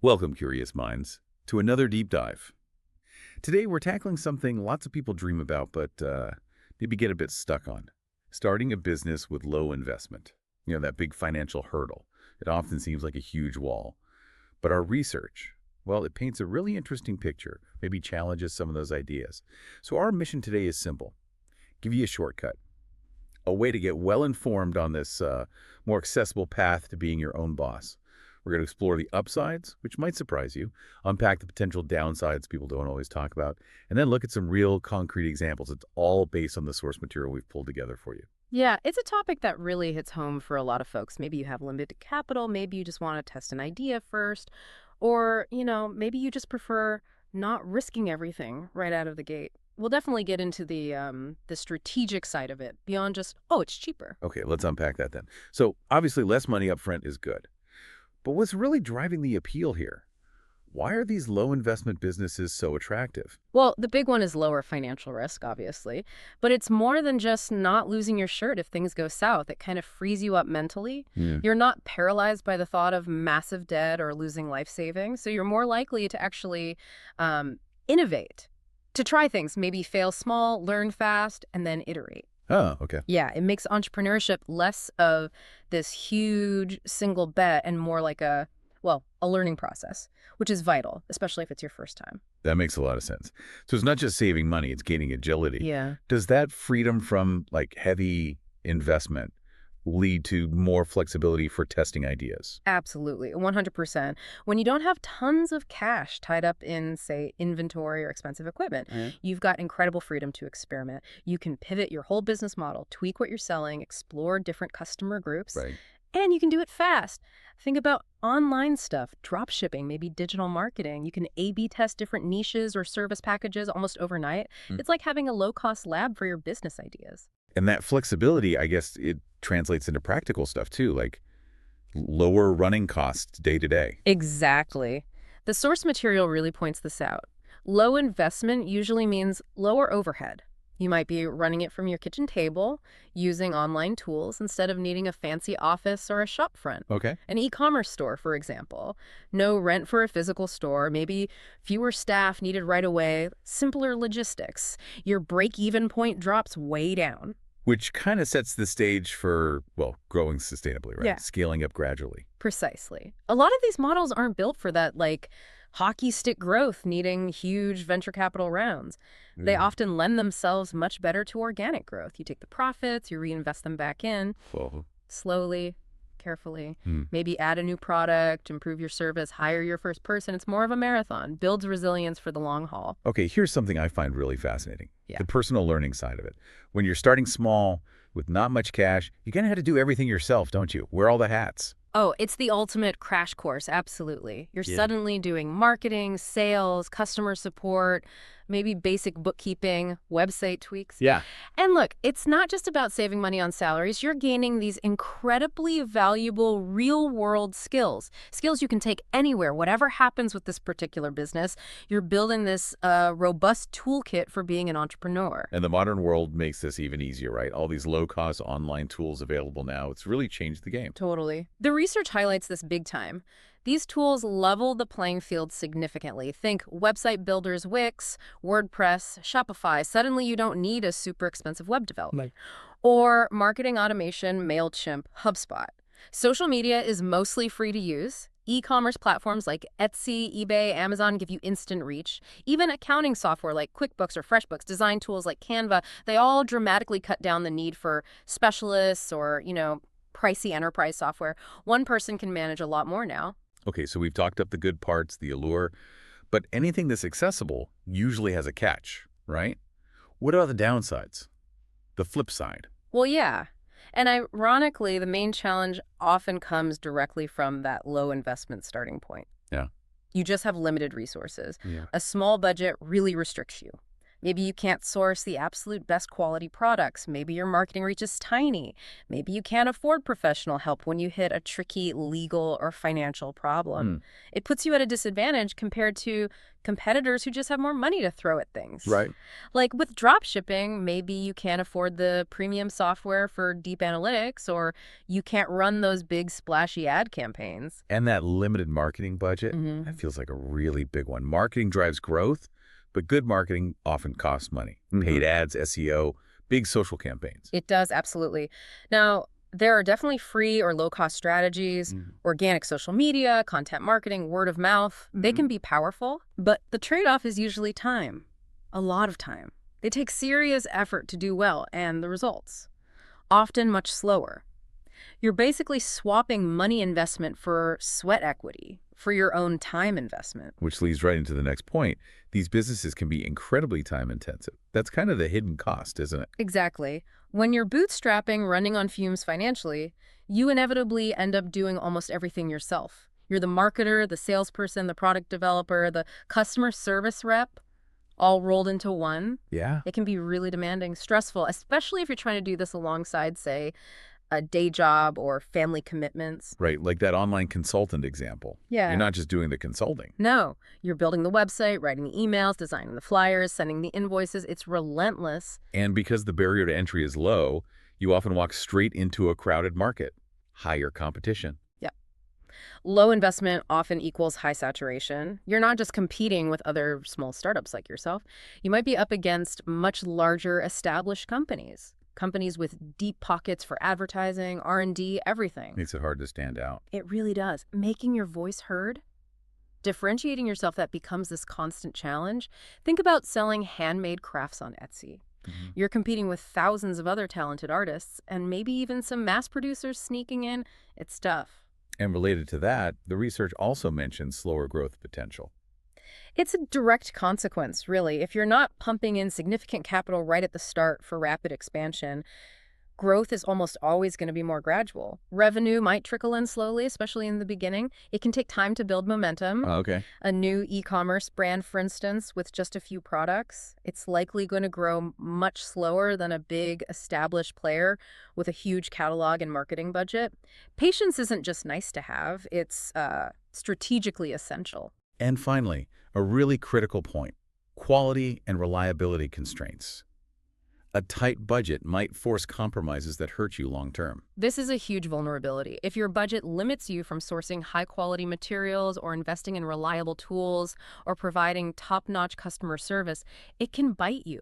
Welcome, curious minds, to another deep dive. Today, we're tackling something lots of people dream about, but maybe get a bit stuck on. Starting a business with low investment. That big financial hurdle. It often seems like a huge wall. But our research, well, it paints a really interesting picture, maybe challenges some of those ideas. So our mission today is simple. Give you a shortcut. A way to get well informed on this more accessible path to being your own boss. We're going to explore the upsides, which might surprise you, unpack the potential downsides people don't always talk about, and then look at some real concrete examples. It's all based on the source material we've pulled together for you. Yeah, it's a topic that really hits home for a lot of folks. Maybe you have limited capital, maybe you just want to test an idea first, or, maybe you just prefer not risking everything right out of the gate. We'll definitely get into the strategic side of it beyond just, oh, it's cheaper. Okay, let's unpack that then. So obviously less money up front is good. But what's really driving the appeal here? Why are these low investment businesses so attractive? Well, the big one is lower financial risk, obviously, but it's more than just not losing your shirt if things go south. It kind of frees you up mentally. Yeah. You're not paralyzed by the thought of massive debt or losing life savings, so you're more likely to actually innovate, to try things, maybe fail small, learn fast, and then iterate. Oh, okay. Yeah, it makes entrepreneurship less of this huge single bet and more like a learning process, which is vital, especially if it's your first time. That makes a lot of sense. So it's not just saving money, it's gaining agility. Yeah. Does that freedom from heavy investment lead to more flexibility for testing ideas? Absolutely, 100%. When you don't have tons of cash tied up in, say, inventory or expensive equipment, you've got incredible freedom to experiment. You can pivot your whole business model, tweak what you're selling, explore different customer groups, Right. and you can do it fast. Think about online stuff, drop shipping, maybe digital marketing. You can A/B test different niches or service packages almost overnight. Mm. It's like having a low-cost lab for your business ideas. And that flexibility, I guess it translates into practical stuff too, like lower running costs day to day. Exactly. The source material really points this out. Low investment usually means lower overhead. You might be running it from your kitchen table, using online tools instead of needing a fancy office or a shop front. Okay. An e-commerce store, for example. No rent for a physical store, maybe fewer staff needed right away, simpler logistics. Your break-even point drops way down. Which kind of sets the stage for, well, growing sustainably, right? Yeah. Scaling up gradually. Precisely. A lot of these models aren't built for that, hockey stick growth needing huge venture capital rounds. They often lend themselves much better to organic growth. You take the profits, you reinvest them back in, Well, slowly, carefully. hmm. Maybe add a new product, improve your service, hire your first person. It's more of a marathon, builds resilience for the long haul. Okay, here's something I find really fascinating. Yeah. The personal learning side of it. When you're starting small with not much cash, you kind of have to do everything yourself, don't you? Wear all the hats. Oh, it's the ultimate crash course, absolutely. You're Yeah. suddenly doing marketing, sales, customer support, maybe basic bookkeeping, website tweaks. Yeah. And look, it's not just about saving money on salaries. You're gaining these incredibly valuable real-world skills. Skills you can take anywhere, whatever happens with this particular business. You're building this robust toolkit for being an entrepreneur. And the modern world makes this even easier, right? All these low-cost online tools available now. It's really changed the game. Totally. The research highlights this big time. These tools level the playing field significantly. Think website builders, Wix, WordPress, Shopify. Suddenly you don't need a super expensive web development. Or marketing automation, MailChimp, HubSpot. Social media is mostly free to use. E-commerce platforms like Etsy, eBay, Amazon give you instant reach. Even accounting software like QuickBooks or FreshBooks, design tools like Canva, they all dramatically cut down the need for specialists or, pricey enterprise software. One person can manage a lot more now. Okay, so we've talked up the good parts, the allure, but anything that's accessible usually has a catch, right? What are the downsides? The flip side? Well, yeah. And ironically, the main challenge often comes directly from that low investment starting point. Yeah. You just have limited resources. Yeah. A small budget really restricts you. Maybe you can't source the absolute best quality products. Maybe your marketing reach is tiny. Maybe you can't afford professional help when you hit a tricky legal or financial problem. Hmm. It puts you at a disadvantage compared to competitors who just have more money to throw at things. Right. Like with drop shipping, maybe you can't afford the premium software for deep analytics, or you can't run those big splashy ad campaigns. And that limited marketing budget, hmm that feels like a really big one. Marketing drives growth, but good marketing often costs money. Paid ads, SEO, big social campaigns. It does, absolutely. Now, there are definitely free or low-cost strategies, organic social media, content marketing, word of mouth. They can be powerful, but the trade-off is usually time. A lot of time. They take serious effort to do well, and the results, often much slower. You're basically swapping money investment for sweat equity, for your own time investment. Which leads right into the next point. These businesses can be incredibly time intensive. That's kind of the hidden cost, isn't it? Exactly. When you're bootstrapping, running on fumes financially, you inevitably end up doing almost everything yourself. You're the marketer, the salesperson, the product developer, the customer service rep, all rolled into one. Yeah. It can be really demanding, stressful, especially if you're trying to do this alongside, say, a day job or family commitments. Right, like that online consultant example. Yeah. You're not just doing the consulting. No, you're building the website, writing the emails, designing the flyers, sending the invoices. It's relentless. And because the barrier to entry is low, you often walk straight into a crowded market. Higher competition. Yep. Low investment often equals high saturation. You're not just competing with other small startups like yourself. You might be up against much larger established companies. Companies with deep pockets for advertising, R&D, everything. Makes it hard to stand out. It really does. Making your voice heard, differentiating yourself, that becomes this constant challenge. Think about selling handmade crafts on Etsy. You're competing with thousands of other talented artists and maybe even some mass producers sneaking in. It's tough. And related to that, the research also mentions slower growth potential. It's a direct consequence, really. If you're not pumping in significant capital right at the start for rapid expansion, growth is almost always going to be more gradual. Revenue might trickle in slowly, especially in the beginning. It can take time to build momentum. Okay. A new e-commerce brand, for instance, with just a few products, it's likely going to grow much slower than a big established player with a huge catalog and marketing budget. Patience isn't just nice to have, it's strategically essential. And finally, a really critical point, quality and reliability constraints. A tight budget might force compromises that hurt you long term. This is a huge vulnerability. If your budget limits you from sourcing high-quality materials or investing in reliable tools or providing top-notch customer service, it can bite you.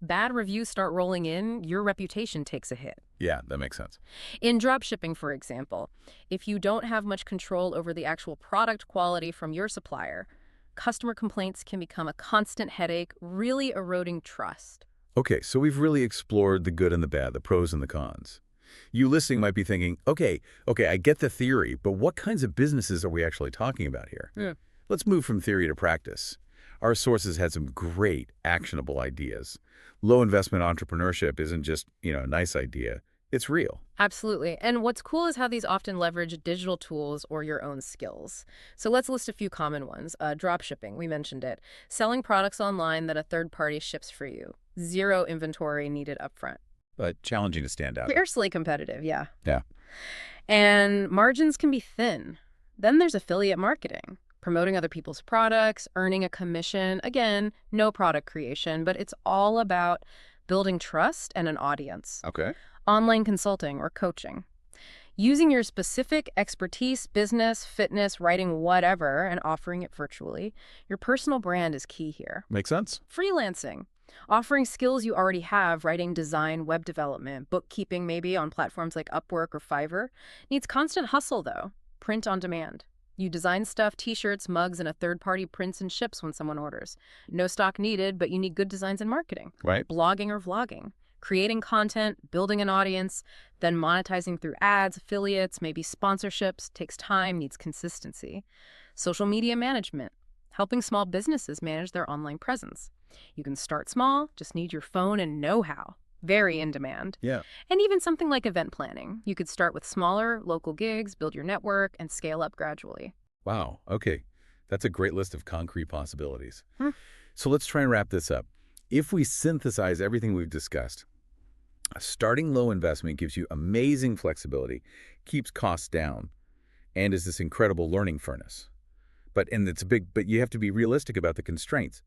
Bad reviews start rolling in, your reputation takes a hit. Yeah, that makes sense. In dropshipping, for example, if you don't have much control over the actual product quality from your supplier, customer complaints can become a constant headache, really eroding trust. Okay, so we've really explored the good and the bad, the pros and the cons. You listening might be thinking, okay, I get the theory, but what kinds of businesses are we actually talking about here? Yeah. Let's move from theory to practice. Our sources had some great, actionable ideas. Low investment entrepreneurship isn't just, a nice idea. It's real. Absolutely. And what's cool is how these often leverage digital tools or your own skills. So let's list a few common ones. Dropshipping, we mentioned it. Selling products online that a third party ships for you. Zero inventory needed upfront. But challenging to stand out. Fiercely competitive, yeah. Yeah. And margins can be thin. Then there's affiliate marketing. Promoting other people's products, earning a commission. Again, no product creation, but it's all about building trust and an audience. Okay. Online consulting or coaching. Using your specific expertise, business, fitness, writing, whatever, and offering it virtually. Your personal brand is key here. Makes sense. Freelancing. Offering skills you already have, writing, design, web development, bookkeeping maybe on platforms like Upwork or Fiverr. Needs constant hustle, though. Print on demand. You design stuff, t-shirts, mugs, and a third party prints and ships when someone orders. No stock needed, but you need good designs and marketing. Right. Blogging or vlogging. Creating content, building an audience, then monetizing through ads, affiliates, maybe sponsorships, takes time, needs consistency. Social media management. Helping small businesses manage their online presence. You can start small, just need your phone and know-how. Very in demand. Yeah. And even something like event planning. You could start with smaller, local gigs, build your network, and scale up gradually. Wow. Okay. That's a great list of concrete possibilities. So let's try and wrap this up. If we synthesize everything we've discussed, starting low investment gives you amazing flexibility, keeps costs down, and is this incredible learning furnace. But you have to be realistic about the constraints.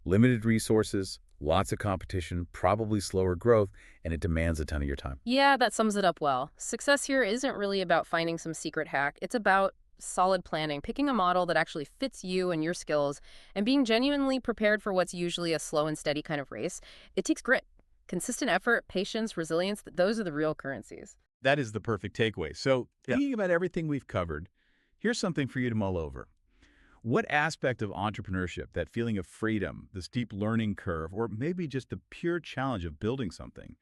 Limited resources, lots of competition, probably slower growth, and it demands a ton of your time. Yeah, that sums it up well. Success here isn't really about finding some secret hack. It's about solid planning, picking a model that actually fits you and your skills, and being genuinely prepared for what's usually a slow and steady kind of race. It takes grit, consistent effort, patience, resilience. Those are the real currencies. That is the perfect takeaway. So, Yeah. thinking about everything we've covered, here's something for you to mull over. What aspect of entrepreneurship, that feeling of freedom, the steep learning curve, or maybe just the pure challenge of building something,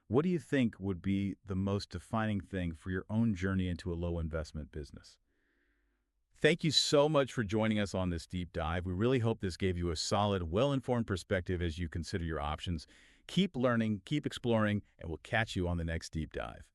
what do you think would be the most defining thing for your own journey into a low investment business? Thank you so much for joining us on this deep dive. We really hope this gave you a solid, well-informed perspective as you consider your options. Keep learning, keep exploring, and we'll catch you on the next deep dive.